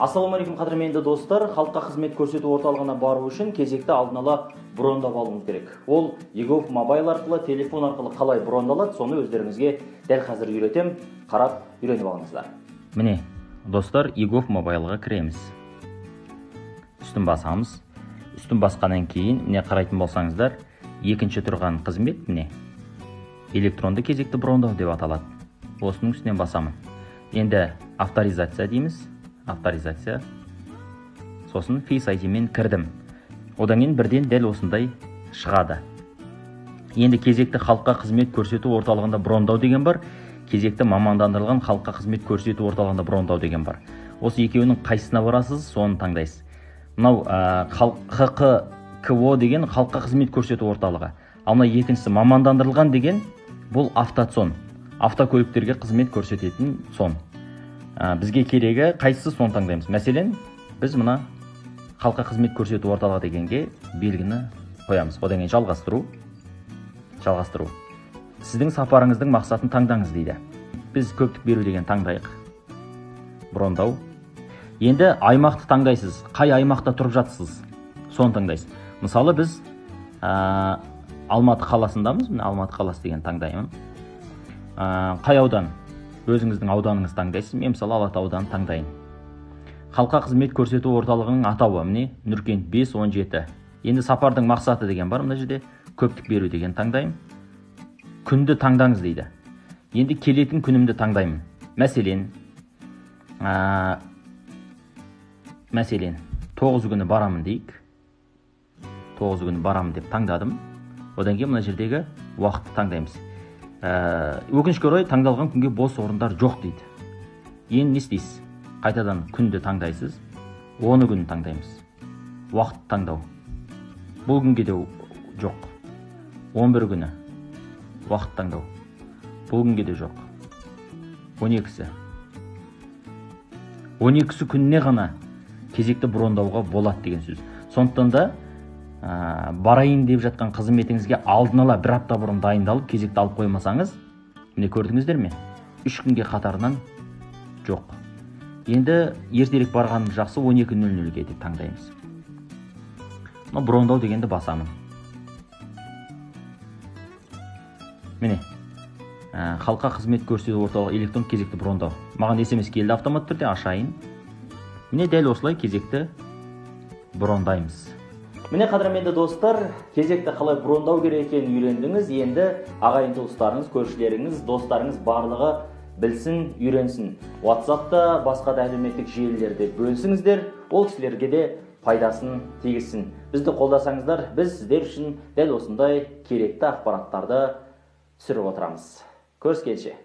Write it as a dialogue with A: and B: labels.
A: Ассалаумағалейкум қадірменді достар, халыққа қызмет көрсету орталығына бару үшін кезекті алдын ала брондап алуыңыз керек. Ол eGov Mobile арқылы, телефон арқылы қалай брондалады, соны өздеріңізге дәл қазір үйретем, қарап үйреніп алыңыздар. Міне, достар, eGov Mobile'ға кіреміз. Үстін басамыз. Үстін басқаннан кейін, міне қарайтын болсаңыздар, екінші тұрған қызмет, міне, электронды кезекті брондау деп аталады. Осының үстінен басамын. Енді авторизация дейміз. Авторизация. Сосын Face ID мен кірдім. Одан кейін бірден дәл осындай шығады. Енді кезекті халыққа қызмет көрсету орталығында брондау деген бар. Кезекті мамандандырылған халыққа қызмет көрсету орталығында брондау деген бар. Осы екеуінің қайсысына барасыз, соны таңдайсыз. Мынау ХККО деген халыққа қызмет көрсету орталығы. Ал мына екіншісі мамандандырылған деген бұл автоцон. Автокөліктерге қызмет көрсететін сон. Бізге керегі қайсысы соны таңдаймыз. Мәселен, біз мына халыққа қызмет көрсету орталығы дегенге белгіні қоямыз. Одан кейін жалғастыру. Сіздің сапарыңыздың мақсатын таңдаңыз дейді. Біз көптік беру деген таңдайық. Брондау. Енді аймақты таңдайсыз. Қай аймақта тұрып жатсыз? Соны таңдайсыз. Мысалы біз Алматы қаласындамыз. Алматы қаласы деген таңдаймын. Қай аудан? Өзіңіздің ауданыңыз таңдайсыз. Мен мысалы Алатау ауданы таңдайын. Халыққа қызмет көрсету орталығының атауы, міне, Нұркент 5-17. Енді сапардың мақсаты деген бар, мына жерде көптік беру деген таңдаймын. Күнді таңдаңыз дейді. Енді келетін күнімді таңдаймын. Мәселен, 9 күні барамын дейік. 9 күні барамын деп таңдадым. Одан кейін мына жердегі уақытты таңдаймыз. Өкінішке орай таңдалған күнге бос орындар жоқ дейді. Енді не істейсіз? Қайтадан күнді таңдайсыз. 10 күн таңдаймыз. Уақыт таңдау. Бұл күнге де жоқ. 11 күні. Уақыт таңдау. Бұл күнге де жоқ. 12-сі. 12-сі күніне ғана кезекті брондауға болады деген сөз. Сондықтан да барайын деп жатқан қызметіңізге алдын ала бір апта бұрын дайындалып, кезекті алып қоймасаңыз, міне көрдіңіздер ме? 3 күнге қатарынан жоқ. Енді ертерек барғанымыз жақсы, 12:00-ге деп таңдаймыз. Брондау дегенді басамын. Міне, халыққа қызмет көрсету орталығы электрон кезекті брондау. Маған SMS келді автомат түрде, ашайын. Міне дәл осылай кезекті брондаймыз. Міне қадірменді достар, кезекті қалай брондау керек екенін үйрендіңіз. Енді ағайын туыстарыңыз, көршілеріңіз, достарыңыз барлығы білсін, үйренсін. WhatsApp-та, басқа да әлеуметтік желілерде бөлісіңіздер, ол кісілерге де пайдасын тигізсін. Бізді қолдасаңыздар, біз сіздер үшін дәл осындай керекті ақпараттарды түсіріп отырамыз. Көріскенше.